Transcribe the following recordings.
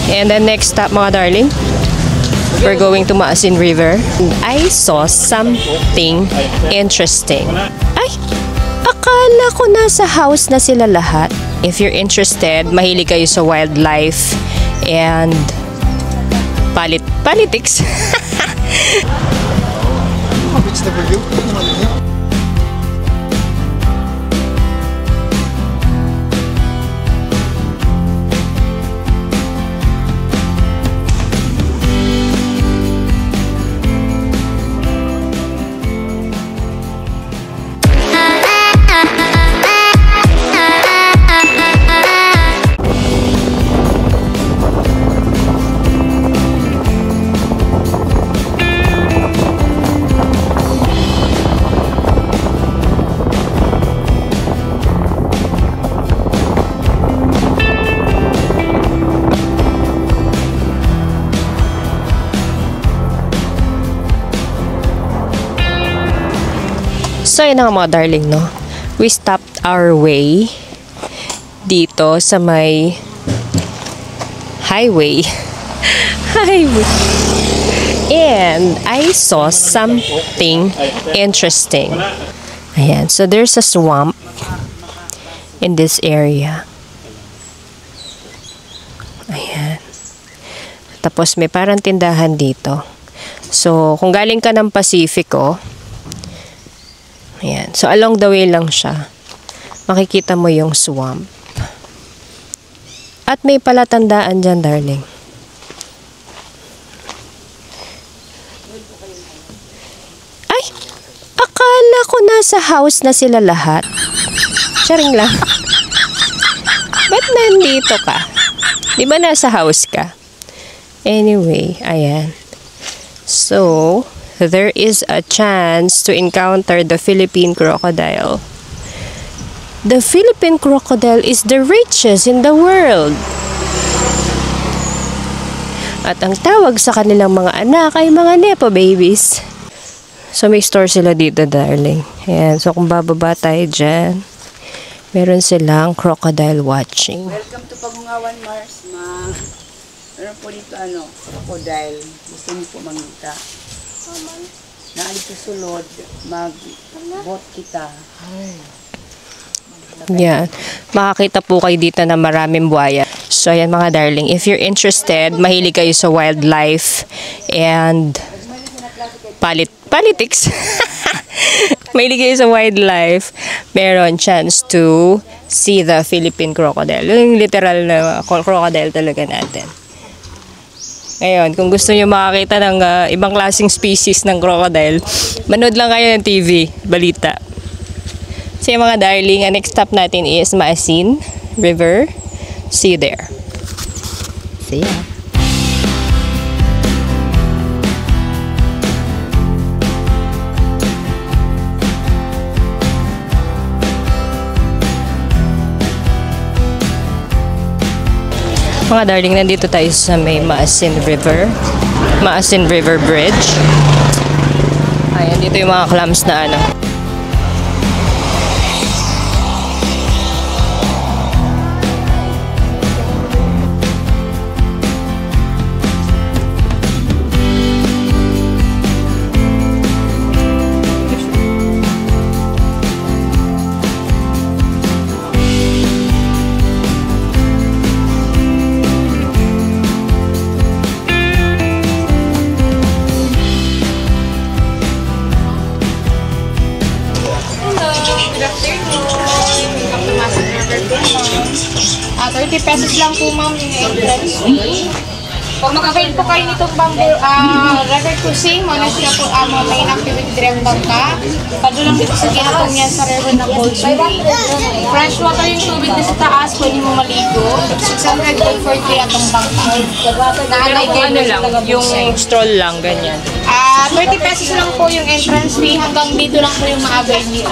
And then next stop mga darling, we're going to Maasin River. I saw something interesting. Ay! Akala ko nasa house na sila lahat. If you're interested, mahilig kayo sa wildlife and politics. So yun nga mga darling, no? We stopped our way dito sa may highway. And I saw something interesting. Ayan. So there's a swamp in this area. Ayan. Tapos may parang tindahan dito. So kung galing ka ng Pacifico, ayan. So, along the way lang siya. Makikita mo yung swamp. At may palatandaan dyan, darling. Ay! Akala ko nasa house na sila lahat. Sharing lang. Ba't nandito ka? Di ba nasa house ka? Anyway, ayan. So, there is a chance to encounter the Philippine crocodile. The Philippine crocodile is the richest in the world. At ang tawag sa kanilang mga anak ay mga Nepo babies. So may store sila dito, darling. Ayan, so kung bababa tayo dyan, meron silang crocodile watching. Welcome to Pagungawan, Mars, ma. Meron po dito crocodile. Gusto niyo po mamita. Naalis sa sulod, mag-bot kita. Yan. Makakita po kayo dito na maraming buhaya. So, yan mga darling. If you're interested, mahilig kayo sa wildlife and politics. Mahilig kayo sa wildlife, meron chance to see the Philippine crocodile. Yung literal na crocodile talaga natin. Ngayon, kung gusto nyo makakita ng ibang klaseng species ng crocodile, manood lang kayo ng TV, balita. So mga darling, ang next stop natin is Maasin River. See you there. See ya. Mga darling, nandito tayo sa may Maasin River. Maasin River Bridge. Ayan, dito yung mga clams na pesos lang po ma'am yung entrance fee. Kung mag-avail po kayo nitong river cruising, mo na sila po main activity dire ang bangka. Pado lang dito sa ginatong yan sa river na cold spring. Fresh water yung tubig na sa taas, pwede mo maligo. 600 gold for 3 atong bangka. yung stroll lang, ganyan. 30 pesos lang po yung entrance fee. Hanggang dito lang po yung ma-avail nila.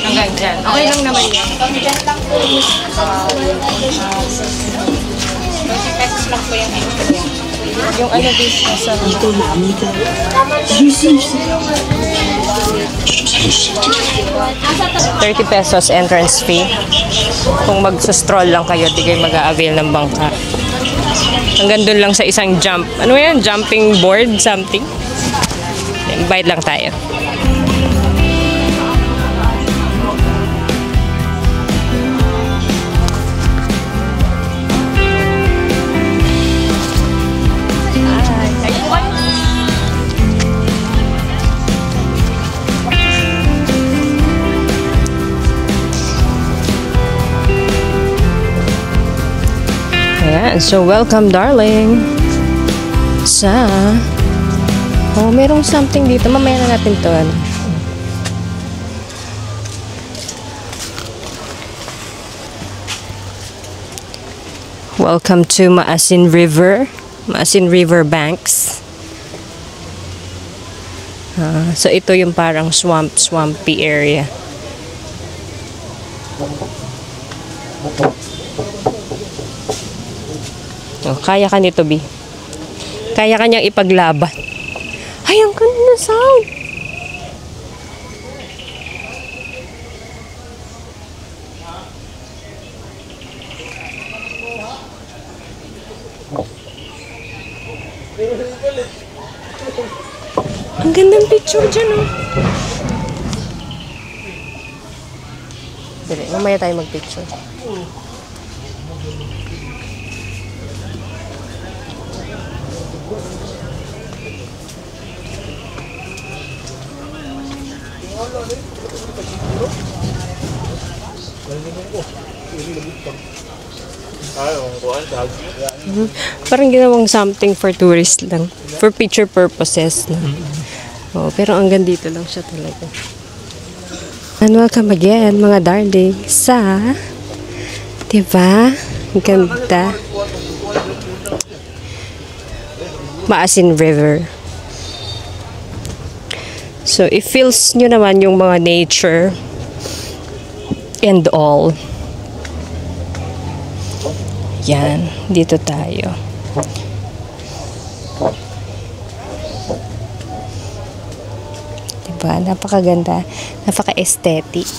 Hanggang dyan. Okay lang naman yan. Hanggang dyan lang po yung 30 pesos lang po yung entrance. Yung dito sa... 30 pesos entrance fee. Kung mag-stroll lang kayo, di kayo mag-a-avail ng bangka. Hanggang doon lang sa isang jump. Ano yan? Jumping board? Something? Bayad lang tayo. Ayan, so welcome darling sa merong something dito, mamaya na natin to Welcome to Maasin River banks. So ito yung parang swampy area. Kaya ka nito, B. Kaya ka niyang ipaglaban. Ay, ang ganda na sound. Ang gandang picture dyan, oh. Dali, mamaya tayo mag-picture. Parang ginawang something for tourists lang. For picture purposes lang. Pero hanggang dito lang siya talaga. And welcome again mga darling sa diba? Ang ganda. Maasin River. So, i-feels nyo naman yung mga nature and all. Yan, dito tayo. Diba? Napakaganda. Napaka-aesthetic.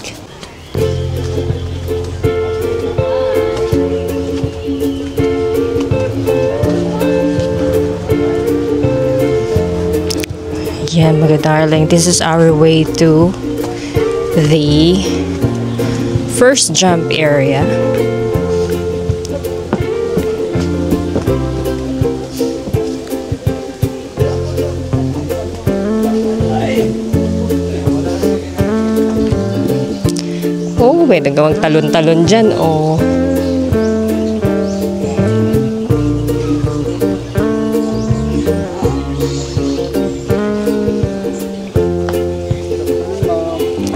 Yan, mga darling. This is our way to the first jump area. May nagawang talon-talon dyan, oh.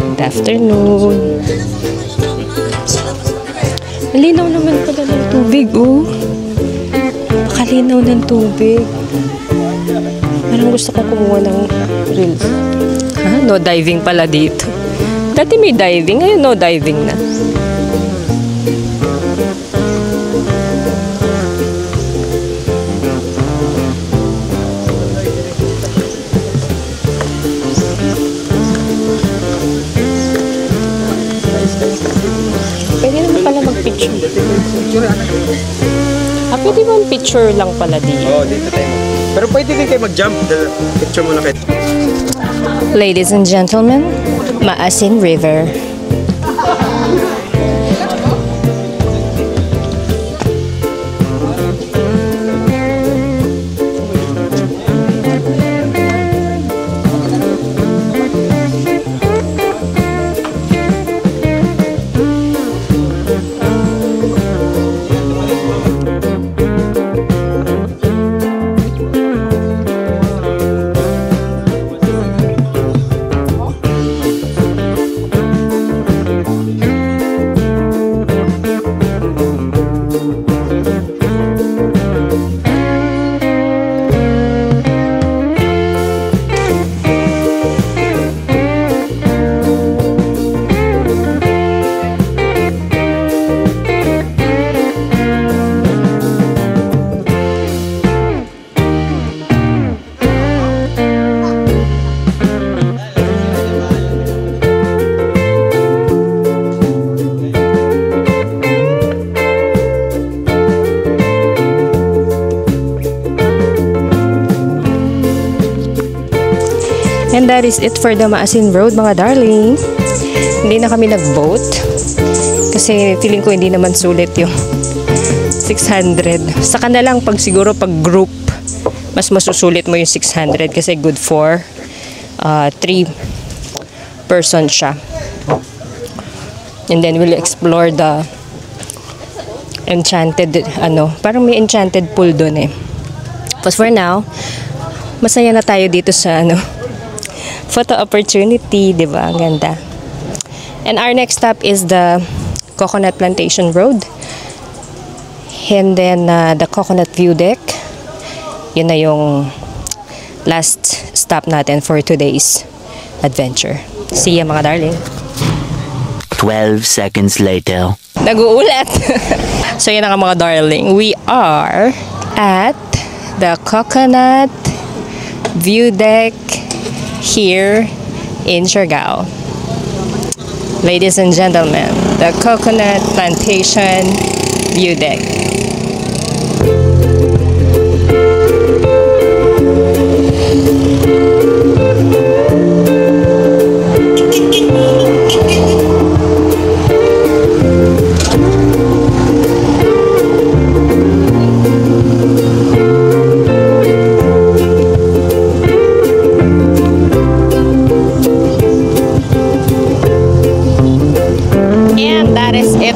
Good afternoon. Malinaw naman pala ng tubig, oh. Pakalinaw ng tubig. Parang gusto ko kumuha ng reels. No diving pala dito. Dati may diving, ngayon no diving na. Pwede naman pala mag-picture. Pwede ba picture lang pala dito? Oo, dito tayo. Pero pwede din kayo mag-jump. Picture muna kayo. Ladies and gentlemen, Maasin River. that is it for the Maasin Road, mga darling. Hindi na kami nag-boat kasi feeling ko hindi naman sulit yung 600. Saka na lang pag siguro pag group, mas masusulit mo yung 600 kasi good for 3 person siya. And then we'll explore the enchanted, parang may enchanted pool doon eh. But for now, masaya na tayo dito sa photo opportunity, di ba? Ang ganda. And our next stop is the Coconut Plantation Road. And then the Coconut View Deck. Yun na yung last stop natin for today's adventure. See ya, mga darling. 12 seconds later. Nag-uulat. So yun na nga, mga darling. We are at the Coconut View Deck here in Siargao. Ladies and gentlemen, the Coconut Plantation View Deck.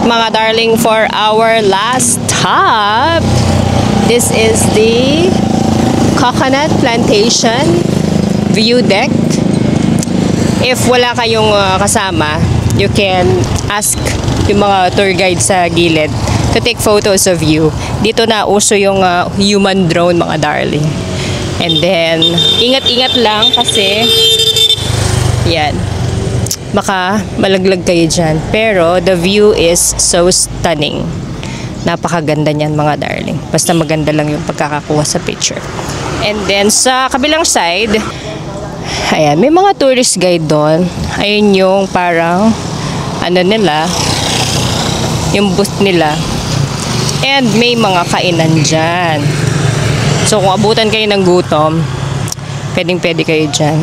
Mga darling, for our last stop, this is the Coconut Plantation View Deck. If wala kayong kasama, you can ask yung mga tour guide sa gilid to take photos of you. Dito na uso yung human drone, mga darling. And then ingat-ingat lang kasi yan, baka malaglag kayo dyan. Pero the view is so stunning. Napakaganda niyan, mga darling. Basta maganda lang yung pagkakakuha sa picture. And then sa kabilang side, ayan, may mga tourist guide doon. Ayun yung parang nila, yung booth nila. And may mga kainan dyan. So kung abutan kayo ng gutom, pwedeng-pwede kayo dyan.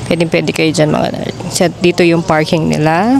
Pwede kayo dyan, mga darling. Dito yung parking nila.